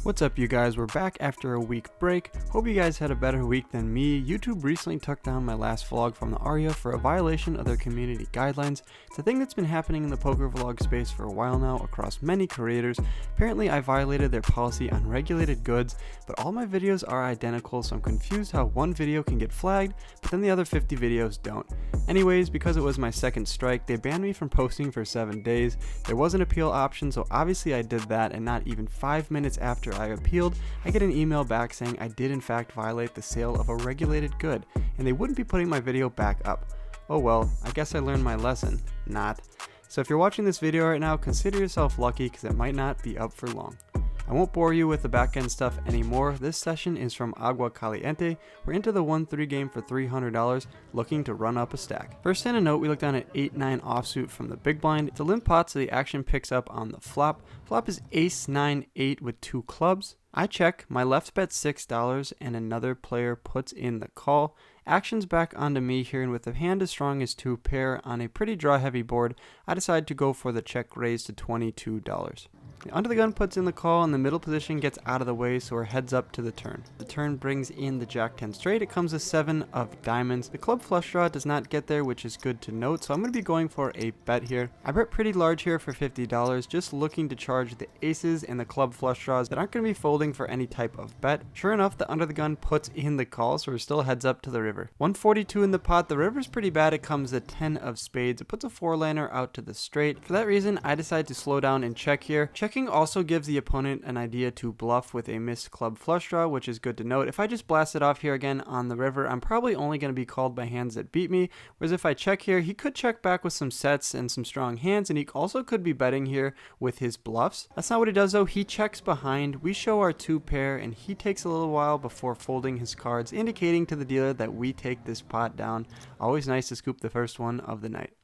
What's up, you guys? We're back after a week break. Hope you guys had a better week than me. YouTube recently took down my last vlog from the ARIA for a violation of their community guidelines. It's a thing that's been happening in the poker vlog space for a while now across many creators. Apparently I violated their policy on regulated goods, but all my videos are identical, so I'm confused how one video can get flagged, but then the other 50 videos don't. Anyways, because it was my second strike, they banned me from posting for 7 days. There was an appeal option, so obviously I did that, and not even 5 minutes after I appealed, I get an email back saying I did in fact violate the sale of a regulated good, and they wouldn't be putting my video back up. Oh well, I guess I learned my lesson. Not. So if you're watching this video right now, consider yourself lucky because it might not be up for long. I won't bore you with the back end stuff anymore. This session is from Agua Caliente. We're into the 1-3 game for $300, looking to run up a stack. First in a note, we look down at 8-9 offsuit from the big blind. It's a limp pot, so the action picks up on the flop. Flop is ace-9-8 with 2 clubs. I check, my left bets $6, and another player puts in the call. Action's back onto me here, and with a hand as strong as 2 pair on a pretty draw heavy board, I decide to go for the check raise to $22. The under the gun puts in the call, and the middle position gets out of the way, so we're heads up to the turn. The turn brings in the jack 10 straight. It comes a 7 of diamonds. The club flush draw does not get there, which is good to note, so I'm going to be going for a bet here. I bet pretty large here for $50, just looking to charge the aces and the club flush draws that aren't going to be folding for any type of bet. Sure enough, the under the gun puts in the call, so we're still heads up to the river. 142 in the pot. The river's pretty bad. It comes a 10 of spades. It puts a 4-liner out to the straight. For that reason, I decide to slow down and check here. Checking also gives the opponent an idea to bluff with a missed club flush draw, which is good to note. If I just blast it off here again on the river, I'm probably only going to be called by hands that beat me, whereas if I check here, he could check back with some sets and some strong hands, and he also could be betting here with his bluffs. That's not what he does though. He checks behind, we show our 2 pair, and he takes a little while before folding his cards, indicating to the dealer that we take this pot down. Always nice to scoop the first one of the night.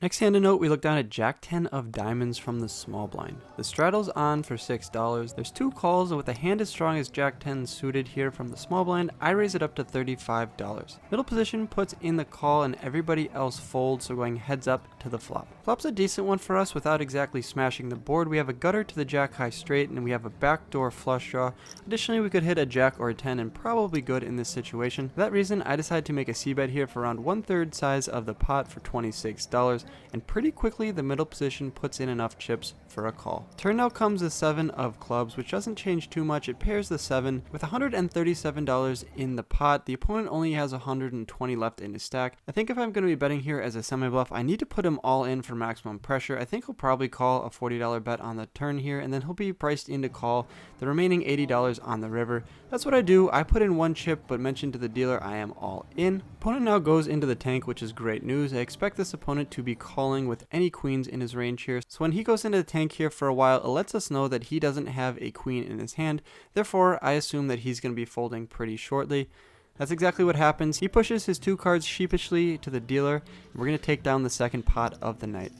Next hand to note, we look down at jack 10 of diamonds from the small blind. The straddle's on for $6. There's 2 calls, and with a hand as strong as jack 10 suited here from the small blind, I raise it up to $35. Middle position puts in the call, and everybody else folds, so going heads up to the flop. Flop's a decent one for us without exactly smashing the board. We have a gutter to the jack high straight, and we have a backdoor flush draw. Additionally, we could hit a jack or a 10 and probably good in this situation. For that reason, I decide to make a c-bet here for around 1/3 size of the pot for $26. And pretty quickly the middle position puts in enough chips for a call. Turn now comes a 7 of clubs, which doesn't change too much. It pairs the 7 with $137 in the pot. The opponent only has 120 left in his stack. I think if I'm going to be betting here as a semi-bluff, I need to put him all in for maximum pressure. I think he'll probably call a $40 bet on the turn here, and then he'll be priced in to call the remaining $80 on the river. That's what I do. I put in 1 chip, but mention to the dealer I am all in. Opponent now goes into the tank, which is great news. I expect this opponent to be calling with any queens in his range here. So when he goes into the tank here for a while, it lets us know that he doesn't have a queen in his hand. Therefore, I assume that he's going to be folding pretty shortly. That's exactly what happens. He pushes his 2 cards sheepishly to the dealer, and we're going to take down the second pot of the night.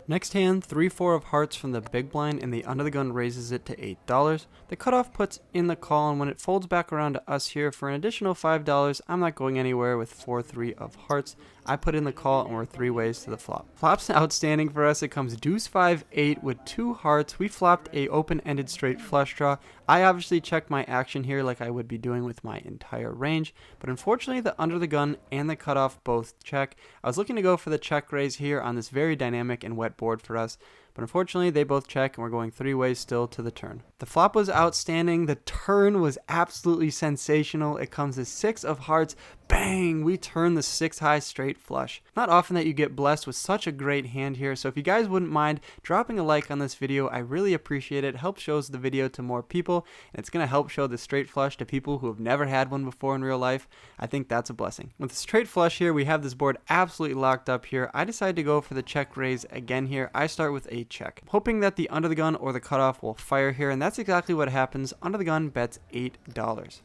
Next hand, 3-4 of hearts from the big blind, and the under the gun raises it to $8. The cutoff puts in the call, and when it folds back around to us here for an additional $5, I'm not going anywhere with 4-3 of hearts. I put in the call, and we're 3 ways to the flop. Flop's outstanding for us. It comes deuce 5-8 with 2 hearts. We flopped a open-ended straight flush draw. I obviously checked my action here like I would be doing with my entire range, but unfortunately the under the gun and the cutoff both check. I was looking to go for the check raise here on this very dynamic and wet board for us, but unfortunately they both check, and we're going 3 ways still to the turn. The flop was outstanding. The turn was absolutely sensational. It comes as 6 of hearts. Bang! We turn the 6 high straight flush. Not often that you get blessed with such a great hand here, so if you guys wouldn't mind dropping a like on this video, I really appreciate it. It helps shows the video to more people, and it's going to help show the straight flush to people who have never had one before in real life. I think that's a blessing. With the straight flush here, we have this board absolutely locked up here. I decide to go for the check raise again here. I start with a check, hoping that the under the gun or the cutoff will fire here, and that's exactly what happens. Under the gun bets $8.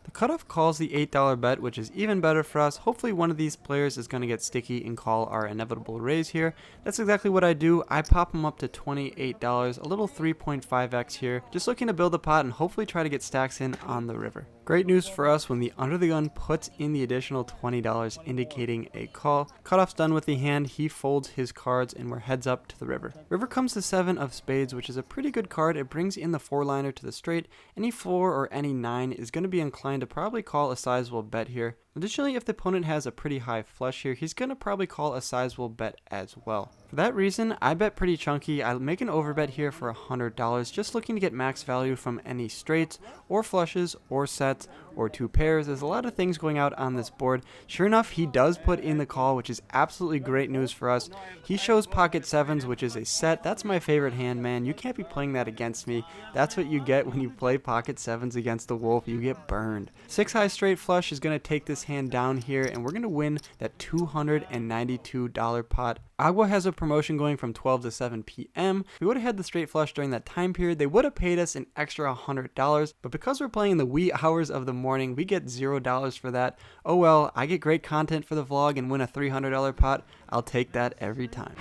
The cutoff calls the $8 bet, which is even better for us. Hopefully one of these players is going to get sticky and call our inevitable raise here. That's exactly what I do. I pop them up to $28, a little 3.5x here, just looking to build the pot and hopefully try to get stacks in on the river. Great news for us when the under the gun puts in the additional $20, indicating a call. Cutoff's done with the hand, he folds his cards, and we're heads up to the river. River comes to seven of spades, which is a pretty good card. It brings in the four-liner to the straight. Any four or any nine is going to be inclined to probably call a sizable bet here. Additionally, if the opponent has a pretty high flush here, he's going to probably call a sizable bet as well. For that reason, I bet pretty chunky. I'll make an overbet here for $100, just looking to get max value from any straights or flushes or sets or two pairs. There's a lot of things going out on this board. Sure enough, he does put in the call, which is absolutely great news for us. He shows pocket sevens, which is a set. That's my favorite hand, man. You can't be playing that against me. That's what you get when you play pocket sevens against the Wolf. You get burned. Six high straight flush is going to take this hand down here, and we're going to win that $292 pot. Agua has a promotion going from 12 to 7 p.m. If we would have had the straight flush during that time period, they would have paid us an extra $100, but because we're playing in the wee hours of the morning, we get $0 for that. Oh well, I get great content for the vlog and win a $300 pot. I'll take that every time.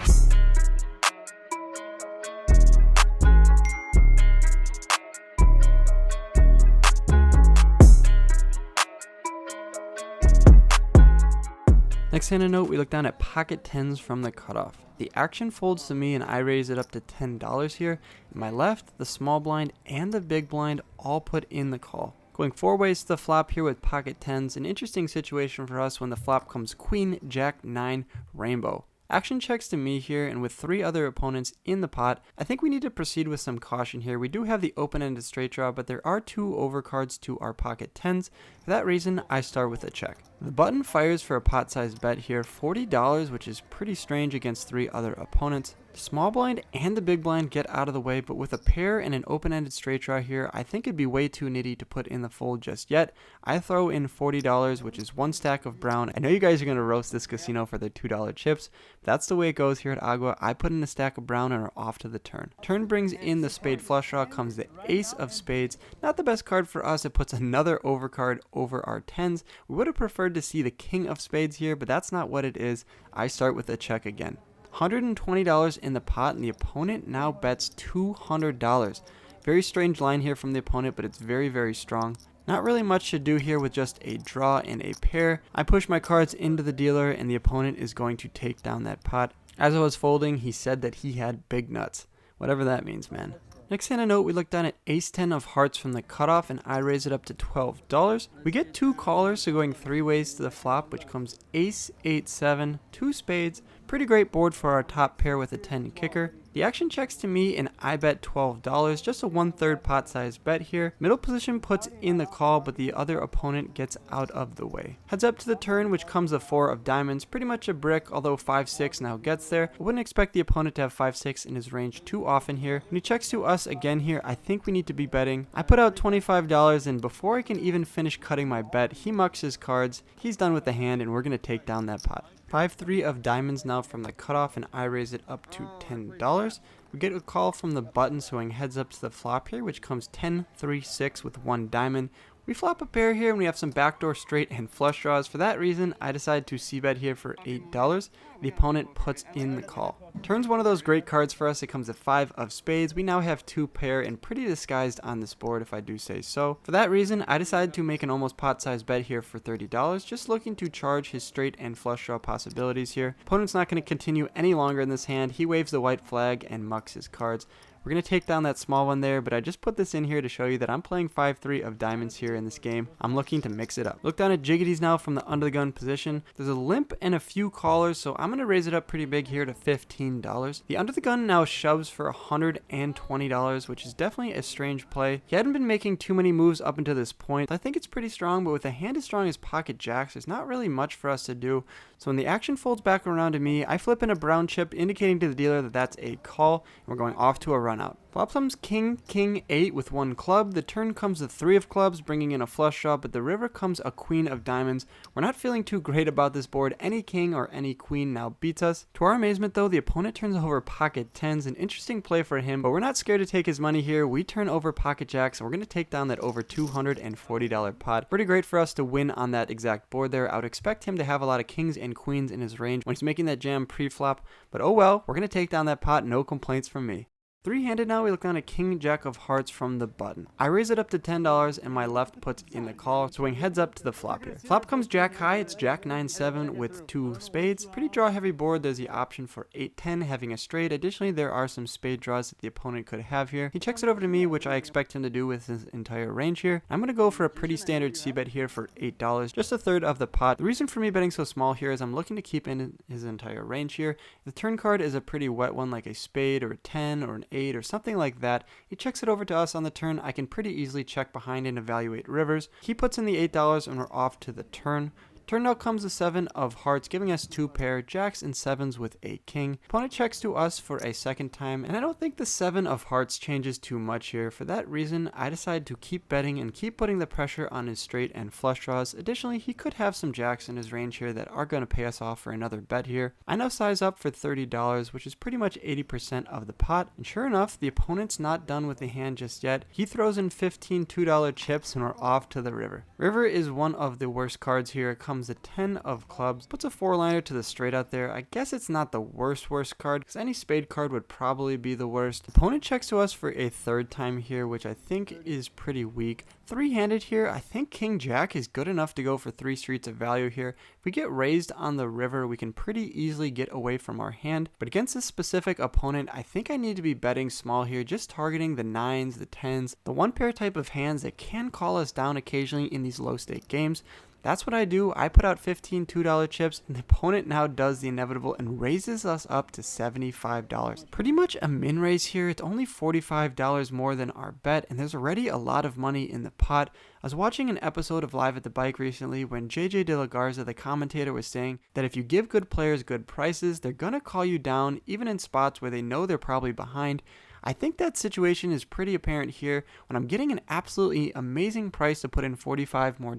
Next hand of note, we look down at pocket tens from the cutoff. The action folds to me and I raise it up to $10 here. In my left, the small blind and the big blind all put in the call. Going four ways to the flop here with pocket tens, an interesting situation for us when the flop comes queen, jack, nine, rainbow. Action checks to me here, and with three other opponents in the pot, I think we need to proceed with some caution here. We do have the open-ended straight draw, but there are two overcards to our pocket tens. For that reason, I start with a check. The button fires for a pot-sized bet here, $40, which is pretty strange against three other opponents. The small blind and the big blind get out of the way, but with a pair and an open-ended straight draw here, I think it'd be way too nitty to put in the fold just yet. I throw in $40, which is one stack of brown. I know you guys are going to roast this casino for their $2 chips, but that's the way it goes here at Agua. I put in a stack of brown and are off to the turn. Turn brings in the spade flush draw, comes the ace of spades. Not the best card for us. It puts another overcard over our tens. We would have preferred to see the king of spades here, but that's not what it is. I start with a check again. $120 in the pot, and the opponent now bets $200. Very strange line here from the opponent, but it's very, very strong. Not really much to do here with just a draw and a pair. I push my cards into the dealer, and the opponent is going to take down that pot. As I was folding, he said that he had big nuts. Whatever that means, man. Next hand of note, we look down at ace-10 of hearts from the cutoff, and I raise it up to $12. We get two callers, so going three ways to the flop, which comes ace, 8-7, two spades. Pretty great board for our top pair with a 10 kicker. The action checks to me and I bet $12, just a 1/3 pot size bet here. Middle position puts in the call, but the other opponent gets out of the way. Heads up to the turn, which comes a 4 of diamonds, pretty much a brick, although 5-6 now gets there. I wouldn't expect the opponent to have 5-6 in his range too often here. When he checks to us again here, I think we need to be betting. I put out $25, and before I can even finish cutting my bet, he mucks his cards. He's done with the hand, and we're going to take down that pot. 5-3 of diamonds now from the cutoff, and I raise it up to $10. We get a call from the button, so he heads up to the flop here, which comes 10-3-6 with one diamond. We flop a pair here, and we have some backdoor straight and flush draws. For that reason, I decide to c-bet here for $8. The opponent puts in the call. Turns one of those great cards for us. It comes a 5 of spades. We now have two pair and pretty disguised on this board, if I do say so. For that reason, I decided to make an almost pot-sized bet here for $30, just looking to charge his straight and flush draw possibilities here. Opponent's not going to continue any longer in this hand. He waves the white flag and mucks his cards. We're going to take down that small one there, but I just put this in here to show you that I'm playing 5-3 of diamonds here in this game. I'm looking to mix it up. Look down at jiggities now from the under the gun position. There's a limp and a few callers, so I'm going to raise it up pretty big here to $15. The under the gun now shoves for $120, which is definitely a strange play. He hadn't been making too many moves up until this point. I think it's pretty strong, but with a hand as strong as pocket jacks, there's not really much for us to do. So when the action folds back around to me, I flip in a brown chip, indicating to the dealer that that's a call, and we're going off to a run out. Flop comes king, king, 8 with one club. The turn comes the 3 of clubs, bringing in a flush draw, but the river comes a queen of diamonds. We're not feeling too great about this board. Any king or any queen now beats us. To our amazement though, the opponent turns over pocket tens, an interesting play for him, but we're not scared to take his money here. We turn over pocket jacks, and we're going to take down that over $240 pot. Pretty great for us to win on that exact board there. I would expect him to have a lot of kings and queens in his range when he's making that jam pre-flop, but oh well, we're going to take down that pot, no complaints from me. Three-handed now, we look on a king jack of hearts from the button. I raise it up to $10 and my left puts in the call, swing heads up to the flop here. Flop comes jack high, it's jack 9-7 with 2 spades. Pretty draw heavy board, there's the option for 8-10 having a straight. Additionally, there are some spade draws that the opponent could have here. He checks it over to me, which I expect him to do with his entire range here. I'm going to go for a pretty standard c-bet here for $8, just a third of the pot. The reason for me betting so small here is I'm looking to keep in his entire range here. If the turn card is a pretty wet one like a spade or a 10 or an 8 or something like that, he checks it over to us on the turn. I can pretty easily check behind and evaluate rivers. He puts in the $8 and we're off to the turn. Turn now comes the 7 of hearts, giving us 2 pair, jacks and 7s with a king. Opponent checks to us for a second time, and I don't think the 7 of hearts changes too much here. For that reason, I decide to keep betting and keep putting the pressure on his straight and flush draws. Additionally, he could have some jacks in his range here that are going to pay us off for another bet here. I now size up for $30, which is pretty much 80% of the pot. And sure enough, the opponent's not done with the hand just yet. He throws in 15 $2 chips and we're off to the river. River is one of the worst cards here. It comes a 10 of clubs, puts a 4-liner to the straight out there. I guess it's not the worst card, because any spade card would probably be the worst. Opponent checks to us for a third time here, which I think is pretty weak. Three-handed here, I think king jack is good enough to go for 3 streets of value here. If we get raised on the river, we can pretty easily get away from our hand, but against this specific opponent, I think I need to be betting small here, just targeting the 9s, the 10s, the one pair type of hands that can call us down occasionally in these low stake games. That's what I do. I put out 15 $2 chips, and the opponent now does the inevitable and raises us up to $75. Pretty much a min raise here. It's only $45 more than our bet, and there's already a lot of money in the pot. I was watching an episode of Live at the Bike recently when JJ De La Garza, the commentator, was saying that if you give good players good prices, they're gonna call you down even in spots where they know they're probably behind. I think that situation is pretty apparent here. When I'm getting an absolutely amazing price to put in $45 more,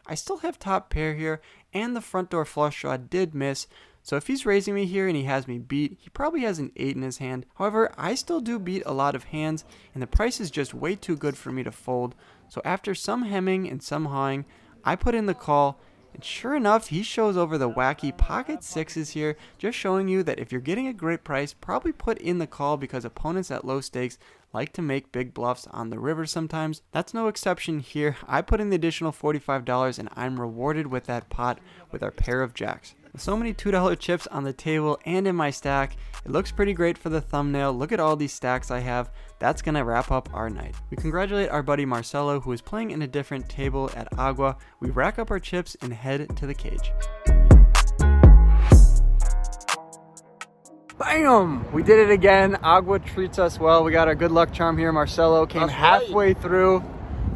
I still have top pair here, and the front door flush draw did miss. So if he's raising me here and he has me beat, he probably has an 8 in his hand. However, I still do beat a lot of hands, and the price is just way too good for me to fold. So after some hemming and some hawing, I put in the call. And sure enough, he shows over the wacky pocket 6s here, just showing you that if you're getting a great price, probably put in the call, because opponents at low stakes like to make big bluffs on the river sometimes. That's no exception here. I put in the additional $45 and I'm rewarded with that pot with our pair of jacks. With so many $2 chips on the table and in my stack, it looks pretty great for the thumbnail. Look at all these stacks I have. That's going to wrap up our night. We congratulate our buddy Marcelo, who is playing in a different table at Agua. We rack up our chips and head to the cage. Bam! We did it again. Agua treats us well. We got our good luck charm here. Marcelo came halfway through.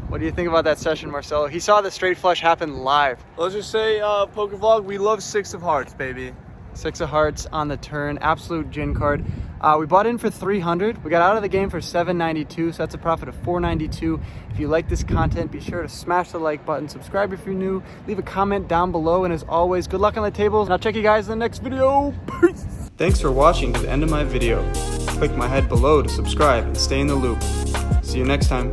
What do you think about that session, Marcelo? He saw the straight flush happen live. Let's just say, poker vlog, we love 6 of hearts, baby. 6 of hearts on the turn. Absolute gin card. We bought in for 300. We got out of the game for 792, so that's a profit of 492. If you like this content, be sure to smash the like button, subscribe if you're new, leave a comment down below, and as always, good luck on the tables, and I'll check you guys in the next video. Peace! Thanks for watching to the end of my video. Click my head below to subscribe and stay in the loop. See you next time.